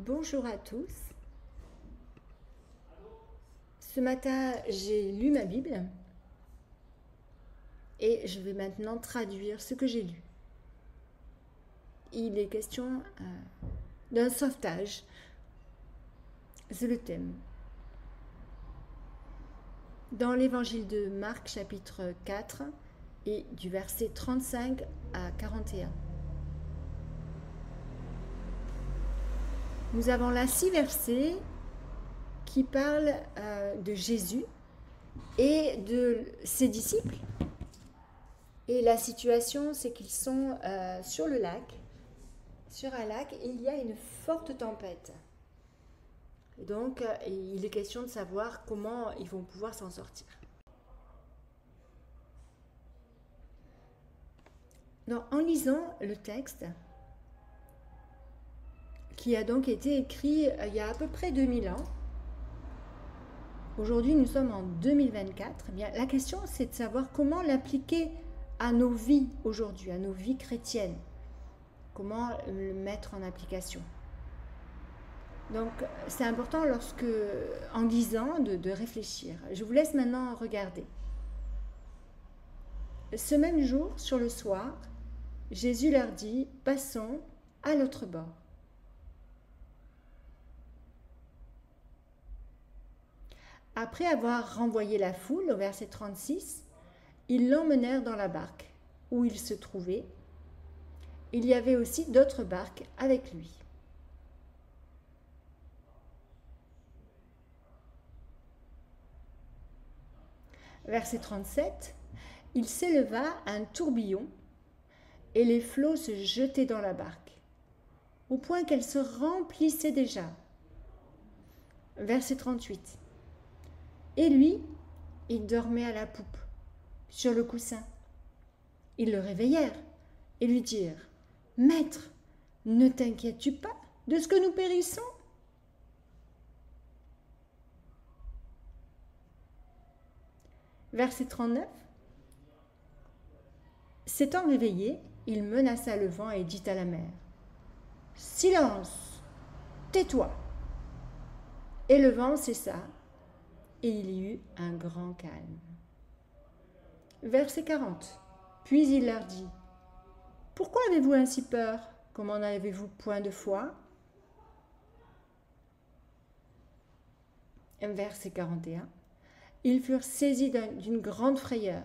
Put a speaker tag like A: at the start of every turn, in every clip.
A: Bonjour à tous. Ce matin, j'ai lu ma Bible et je vais maintenant traduire ce que j'ai lu. Il est question d'un sauvetage. C'est le thème. Dans l'évangile de Marc, chapitre 4, et du verset 35 à 41. Nous avons là 6 versets qui parlent de Jésus et de ses disciples. Et la situation, c'est qu'ils sont sur un lac, et il y a une forte tempête. Et donc, il est question de savoir comment ils vont pouvoir s'en sortir. Donc, en lisant le texte, qui a donc été écrit il y a à peu près 2000 ans, aujourd'hui nous sommes en 2024, eh bien, la question c'est de savoir comment l'appliquer à nos vies aujourd'hui, à nos vies chrétiennes. Comment le mettre en application. Donc c'est important en lisant de réfléchir. Je vous laisse maintenant regarder. Ce même jour, sur le soir, Jésus leur dit « Passons à l'autre bord ». Après avoir renvoyé la foule, au verset 36, ils l'emmenèrent dans la barque où il se trouvait. Il y avait aussi d'autres barques avec lui. Verset 37, il s'éleva un tourbillon et les flots se jetaient dans la barque, au point qu'elle se remplissait déjà. Verset 38, et lui, il dormait à la poupe, sur le coussin. Ils le réveillèrent et lui dirent « Maître, ne t'inquiètes-tu pas de ce que nous périssons ?» Verset 39. S'étant réveillé, il menaça le vent et dit à la mer « Silence, tais-toi !» Et le vent cessa, et il y eut un grand calme. Verset 40. Puis il leur dit « Pourquoi avez-vous ainsi peur? Comment n'avez-vous point de foi ?» Verset 41. Ils furent saisis d'une grande frayeur,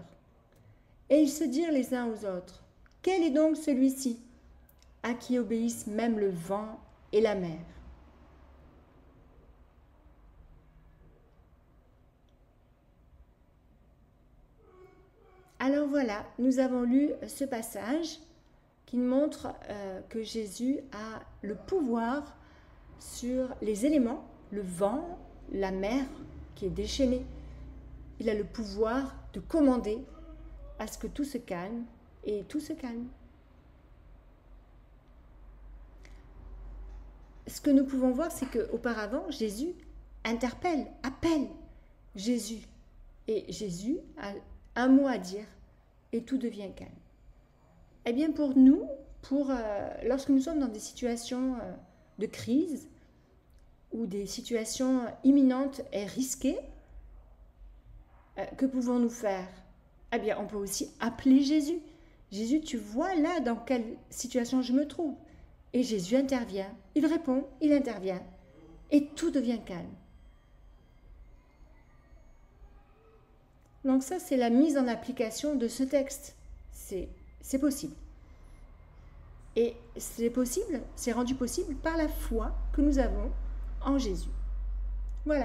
A: et ils se dirent les uns aux autres « Quel est donc celui-ci, à qui obéissent même le vent et la mer ?» Alors voilà, nous avons lu ce passage qui montre que Jésus a le pouvoir sur les éléments, le vent, la mer qui est déchaînée. Il a le pouvoir de commander à ce que tout se calme, et tout se calme. Ce que nous pouvons voir, c'est qu'auparavant, Jésus appelle Jésus. Et Jésus a un mot à dire, et tout devient calme. Eh bien pour nous, lorsque nous sommes dans des situations de crise, ou des situations imminentes et risquées, que pouvons-nous faire? Eh bien, on peut aussi appeler Jésus. Jésus, tu vois là dans quelle situation je me trouve. Et Jésus intervient. Il répond, il intervient. Et tout devient calme. Donc ça, c'est la mise en application de ce texte. C'est possible. Et c'est rendu possible par la foi que nous avons en Jésus. Voilà.